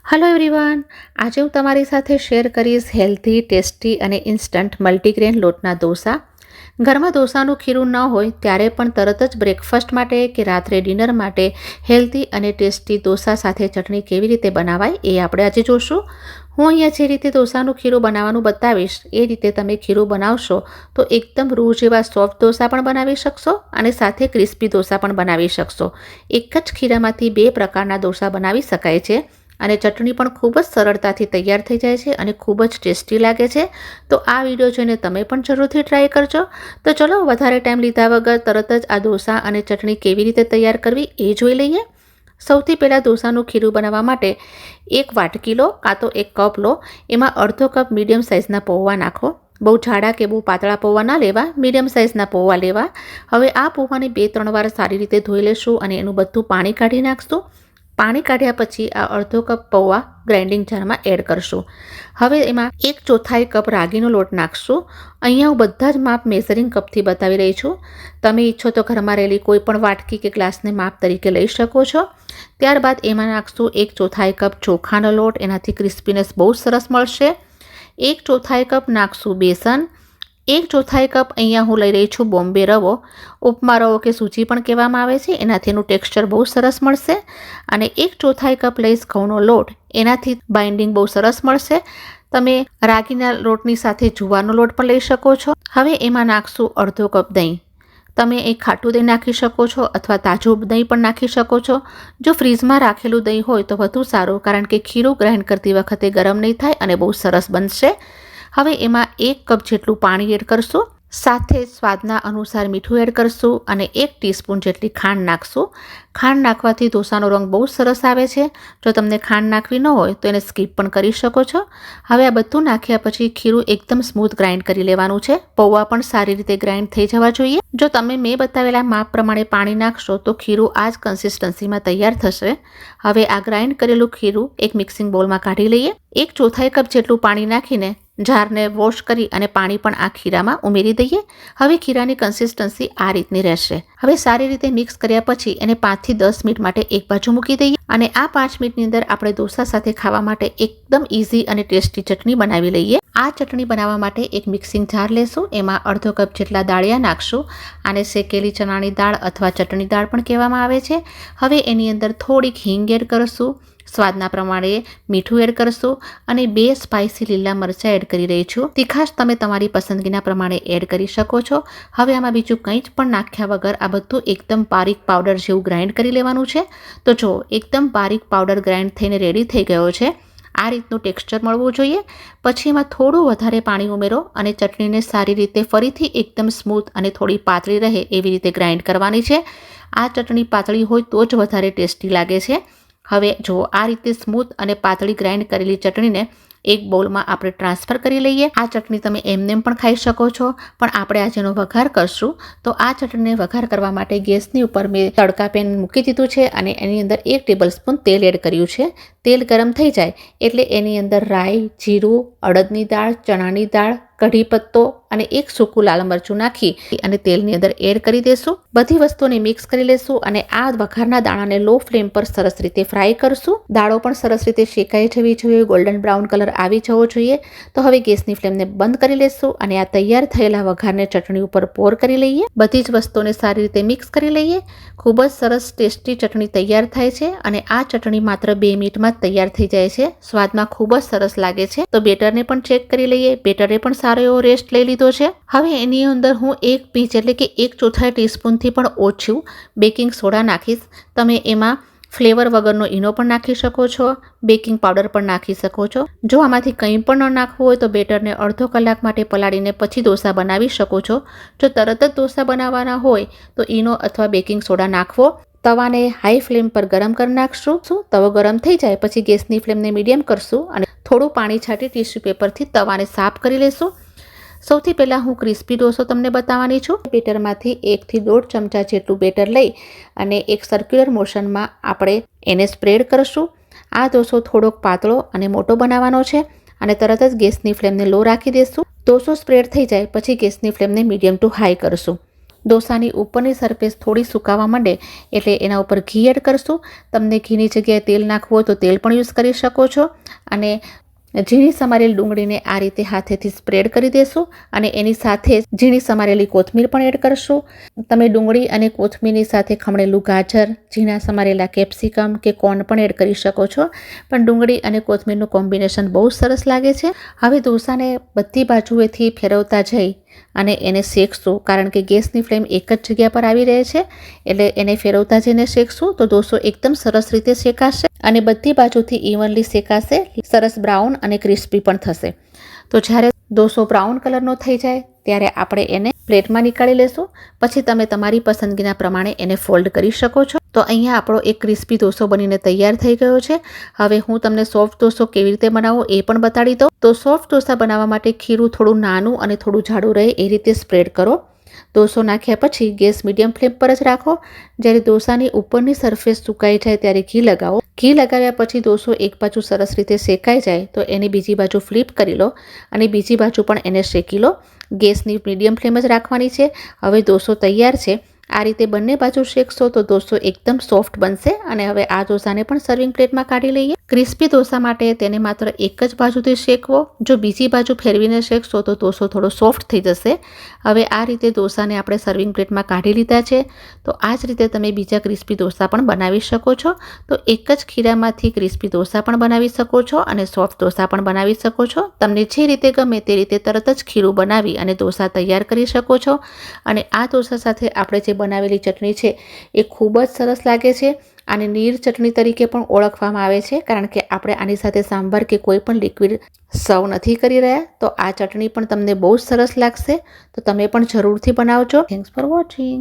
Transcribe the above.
Hello everyone, આજે હું તમારી સાથે શેર કરીશ હેલ્ધી, ટેસ્ટી અને ઇન્સ્ટન્ટ મલ્ટીગ્રેન લોટના ઢોસા. ઘરમાં ઢોસાનું ખીરું ન હોય ત્યારે પણ તરત જ બ્રેકફાસ્ટ માટે કે રાત્રે ડિનર માટે હેલ્ધી અને ટેસ્ટી ઢોસા સાથે ચટણી કેવી રીતે બનાવાય એ આપણે આજે જોશું. હું અહીંયા જે રીતે ઢોસાનું ખીરું બનાવવાનું બતાવીશ એ રીતે તમે ખીરું બનાવશો તો એકદમ રૂ જેવા સોફ્ટ ઢોસા પણ બનાવી શકશો અને સાથે ક્રિસ્પી ઢોસા પણ બનાવી શકશો. એક જ ખીરામાંથી બે પ્રકારના ઢોસા બનાવી શકાય છે અને ચટણી પણ ખૂબ જ સરળતાથી તૈયાર થઈ જાય છે અને ખૂબ જ ટેસ્ટી લાગે છે. તો આ વિડીયો જોઈને તમે પણ જરૂરથી ટ્રાય કરજો. તો ચલો વધારે ટાઈમ લીધા વગર તરત જ આ ઢોસા અને ચટણી કેવી રીતે તૈયાર કરવી એ જોઈ લઈએ. સૌથી પહેલાં ઢોસાનું ખીરું બનાવવા માટે એક વાટકી લો કાં તો એક કપ લો. એમાં અડધો કપ મીડિયમ સાઇઝના પૌવા નાખો. બહુ જાડા કે બહુ પાતળા પૌવા ના લેવા, મીડિયમ સાઇઝના પૌવા લેવા. હવે આ પૌવાને 2-3 વાર સારી રીતે ધોઈ લેશું અને એનું બધું પાણી કાઢી નાખશું. પાણી કાઢ્યા પછી આ અડધો કપ પૌવા ગ્રાઇન્ડિંગ જારમાં એડ કરશું. હવે એમાં 1/4 કપ રાગીનો લોટ નાખશું. અહીંયા હું બધા જ માપ મેઝરિંગ કપથી બતાવી રહી છું. તમે ઈચ્છો તો ઘરમાં રહેલી કોઈ પણ વાટકી કે ગ્લાસને માપ તરીકે લઈ શકો છો. ત્યારબાદ એમાં નાખશું 1/4 કપ ચોખાનો લોટ. એનાથી ક્રિસ્પીનેસ બહુ સરસ મળશે. 1/4 કપ નાખશું બેસન. 1/4 કપ અહીંયા હું લઈ રહી છું બોમ્બે રવો. ઉપમા રવો કે સૂજી પણ કહેવામાં આવે છે. એનાથી એનું ટેક્સચર બહુ સરસ મળશે. અને 1/4 કપ લઈશ ઘઉંનો લોટ. એનાથી બાઇન્ડિંગ બહુ સરસ મળશે. તમે રાગીના લોટની સાથે જુવારનો લોટ પણ લઈ શકો છો. હવે એમાં નાખશું અડધો કપ દહીં. તમે એક ખાટું દહીં નાખી શકો છો અથવા તાજું દહીં પણ નાખી શકો છો. જો ફ્રીઝમાં રાખેલું દહીં હોય તો વધુ સારું, કારણ કે ખીરું ગ્રાઇન્ડ કરતી વખતે ગરમ નહીં થાય અને બહુ સરસ બનશે. હવે એમાં 1 કપ જેટલું પાણી એડ કરશું. સાથે સ્વાદના અનુસાર મીઠું એડ કરશું અને 1 ટીસ્પૂન જેટલી ખાંડ નાખશું. ખાંડ નાખવાથી ઢોસાનો રંગ બહુ સરસ આવે છે. જો તમને ખાંડ નાખવી ન હોય તો એને સ્કીપ પણ કરી શકો છો. હવે આ બધું નાખ્યા પછી ખીરું એકદમ સ્મૂથ ગ્રાઇન્ડ કરી લેવાનું છે. પૌવા પણ સારી રીતે ગ્રાઇન્ડ થઈ જવા જોઈએ. જો તમે મેં બતાવેલા માપ પ્રમાણે પાણી નાખશો તો ખીરું આ જ કન્સિસ્ટન્સીમાં તૈયાર થશે. હવે આ ગ્રાઇન્ડ કરેલું ખીરું એક મિક્સિંગ બોલમાં કાઢી લઈએ. 1/4 કપ જેટલું પાણી નાખીને જારને વોશ કરી અને પાણી પણ આ ખીરામાં ઉમેરી દઈએ. હવે ખીરાની કન્સિસ્ટન્સી આ રીતની રહેશે. હવે સારી રીતે મિક્સ કર્યા પછી એને 5 થી 10 મિનિટ માટે એક બાજુ મૂકી દઈએ અને આ 5 મિનિટની અંદર આપણે ઢોસા સાથે ખાવા માટે એકદમ ઇઝી અને ટેસ્ટી ચટણી બનાવી લઈએ. આ ચટણી બનાવવા માટે એક મિક્સિંગ જાર લેશું. એમાં અડધો કપ જેટલા દાળિયા નાખશું. આને શેકેલી ચણાની દાળ અથવા ચટણી દાળ પણ કહેવામાં આવે છે. હવે એની અંદર થોડીક હિંગ એડ કરશું. સ્વાદના પ્રમાણે મીઠું એડ કરશું અને 2 સ્પાઇસી લીલા મરચાં એડ કરી રહી છું. તીખાશ તમે તમારી પસંદગીના પ્રમાણે એડ કરી શકો છો. હવે આમાં બીજું કંઈ જ પણ નાખ્યા વગર આ બધું એકદમ બારીક પાવડર જેવું ગ્રાઇન્ડ કરી લેવાનું છે. તો જો એકદમ બારીક પાવડર ગ્રાઇન્ડ થઈને રેડી થઈ ગયો છે. આ રીતનું ટેક્સચર મળવું જોઈએ. પછી એમાં થોડું વધારે પાણી ઉમેરો અને ચટણીને સારી રીતે ફરીથી એકદમ સ્મૂથ અને થોડી પાતળી રહે એવી રીતે ગ્રાઇન્ડ કરવાની છે. આ ચટણી પાતળી હોય તો જ વધારે ટેસ્ટી લાગે છે. હવે જો આ રીતે સ્મૂથ અને પાતળી ગ્રાઇન્ડ કરેલી ચટણીને એક બોલમાં આપણે ટ્રાન્સફર કરી લઈએ. આ ચટણી તમે એમનેમ પણ ખાઈ શકો છો, પણ આપણે આજેનો વઘાર કરશું. તો આ ચટણીને વઘાર કરવા માટે ગેસની ઉપર મેં તડકા પેન મૂકી દીધું છે અને એની અંદર 1 ટેબલસ્પૂન તેલ એડ કર્યું છે. તેલ ગરમ થઈ જાય એટલે એની અંદર રાઈ, જીરું, અડદની દાળ, ચણાની દાળ, કઢી પત્તો અને 1 સૂકું લાલ મરચું નાખી અને તેલની અંદર એડ કરી દેશું. બધી વસ્તુને મિક્સ કરી લેશું અને આ વઘારના દાણાને લો ફ્લેમ પર સરસ રીતે ફ્રાય કરશું. દાળો પણ સરસ રીતે શેકાઈ જવી જોઈએ, ગોલ્ડન બ્રાઉન કલર આવી જવો જોઈએ. તો હવે ગેસની ફ્લેમને બંધ કરી લેશું અને આ તૈયાર થયેલા વઘારને ચટણી ઉપર પોર કરી લઈએ. બધી જ વસ્તુને સારી રીતે મિક્સ કરી લઈએ. ખૂબ જ સરસ ટેસ્ટી ચટણી તૈયાર થાય છે અને આ ચટણી માત્ર 2 મિનિટમાં જ તૈયાર થઈ જાય છે. સ્વાદમાં ખૂબ જ સરસ લાગે છે. તો બેટરને પણ ચેક કરી લઈએ. બેટરે પણ સારો એવો રેસ્ટ લઈ લીધો છે. હવે એની અંદર હું 1 પિંચ એટલે કે 1/4 ટીસ્પૂનથી પણ ઓછું બેકિંગ સોડા નાખીશ. તમે એમાં ફ્લેવર વગરનો ઈનો પણ નાખી શકો છો, બેકિંગ પાવડર પણ નાખી શકો છો. જો આમાંથી કંઈ પણ ન નાખવું હોય તો બેટરને અડધો કલાક માટે પલાળીને પછી ઢોસા બનાવી શકો છો. જો તરત જ ઢોસા બનાવવાના હોય તો ઈનો અથવા બેકિંગ સોડા નાખવો. તવાને હાઈ ફ્લેમ પર ગરમ કરી નાખશું. તવો ગરમ થઈ જાય પછી ગેસની ફ્લેમને મીડિયમ કરશું અને થોડું પાણી છાંટી ટીશ્યુ પેપરથી તવાને સાફ કરી લેશું. સૌથી પહેલાં હું ક્રિસ્પી ઢોસો તમને બતાવવાની છું. બેટરમાંથી 1 થી 1.5 ચમચા જેટલું બેટર લઈ અને એક સર્ક્યુલર મોશનમાં આપણે એને સ્પ્રેડ કરશું. આ ઢોસો થોડોક પાતળો અને મોટો બનાવવાનો છે અને તરત જ ગેસની ફ્લેમને લો રાખી દઈશું. ઢોસો સ્પ્રેડ થઈ જાય પછી ગેસની ફ્લેમને મીડિયમ ટુ હાઈ કરશું. ડોસાની ઉપરની સરફેસ થોડી સુકાવા માંડે એટલે એના ઉપર ઘી એડ કરશું. તમને ઘીની જગ્યાએ તેલ નાખવું હોય તો તેલ પણ યુઝ કરી શકો છો. અને ઝીણી સમારેલ ડુંગળીને આ રીતે હાથેથી સ્પ્રેડ કરી દેશું અને એની સાથે ઝીણી સમારેલી કોથમીર પણ એડ કરશું. તમે ડુંગળી અને કોથમીરની સાથે ખમણેલું ગાજર, ઝીણા સમારેલા કેપ્સિકમ કે કોર્ન પણ એડ કરી શકો છો. પણ ડુંગળી અને કોથમીરનું કોમ્બિનેશન બહુ સરસ લાગે છે. હવે ડોસાને બધી બાજુએથી ફેરવતા જઈ અને એને શેકશું, કારણ કે ગેસની ફ્લેમ એક જ જગ્યા પર આવી રહે છે એટલે એને ફેરવતા જઈને શેકશું તો ડોસો એકદમ સરસ રીતે શેકાશે અને બધી બાજુથી ઇવનલી શેકાશે, સરસ બ્રાઉન અને ક્રિસ્પી પણ થશે. તો જ્યારે ડોસો બ્રાઉન કલરનો થઈ જાય ત્યારે આપણે એને પ્લેટમાં નીકાળી લેશું. પછી તમે તમારી પસંદગીના પ્રમાણે એને ફોલ્ડ કરી શકો છો. તો અહીંયા આપણો એક ક્રિસ્પી ડોસો બનીને તૈયાર થઈ ગયો છે. હવે હું તમને સોફ્ટ ડોસો કેવી રીતે બનાવો એ પણ બતાડી દઉં. તો સોફ્ટ ડોસા બનાવવા માટે ખીરું થોડું નાનું અને થોડું જાડું રહે એ રીતે સ્પ્રેડ કરો. ડોસો નાખ્યા પછી ગેસ મીડિયમ ફ્લેમ પર જ રાખો. જ્યારે ડોસાની ઉપરની સરફેસ સુકાઈ જાય ત્યારે ઘી લગાવો. ઘી લગાવ્યા પછી ડોસો એક બાજુ સરસ રીતે શેકાઈ જાય તો એની બીજી બાજુ ફ્લિપ કરી લો અને બીજી બાજુ પણ એને શેકી લો. ગેસની મીડિયમ ફ્લેમ જ રાખવાની છે. હવે ડોસો તૈયાર છે. આ રીતે બંને બાજુ શેકશો તો ડોસો એકદમ સોફ્ટ બનશે. અને હવે આ ડોસાને પણ સર્વિંગ પ્લેટમાં કાઢી લઈએ. ક્રિસ્પી ડોસા માટે તેને માત્ર એક જ બાજુથી શેકવો. જો બીજી બાજુ ફેરવીને શેકશો તો ડોસો થોડો સોફ્ટ થઈ જશે. હવે આ રીતે ડોસાને આપણે સર્વિંગ પ્લેટમાં કાઢી લીધા છે. તો આ જ રીતે તમે બીજા ક્રિસ્પી ડોસા પણ બનાવી શકો છો. તો એક જ ખીરામાંથી ક્રિસ્પી ડોસા પણ બનાવી શકો છો અને સોફ્ટ ડોસા પણ બનાવી શકો છો. તમને જે રીતે ગમે તે રીતે તરત જ ખીરું બનાવી અને ડોસા તૈયાર કરી શકો છો. અને આ ડોસા સાથે આપણે જે બનાવેલી ચટણી છે એ ખૂબ જ સરસ લાગે છે. આને નીર ચટણી તરીકે પણ ઓળખવામાં આવે છે, કારણ કે આપણે આની સાથે સાંભાર કે કોઈ પણ લિક્વિડ સર્વ નથી કરી રહ્યા. તો આ ચટણી પણ તમને બહુ જ સરસ લાગશે. તો તમે પણ જરૂરથી બનાવજો. Thanks for watching.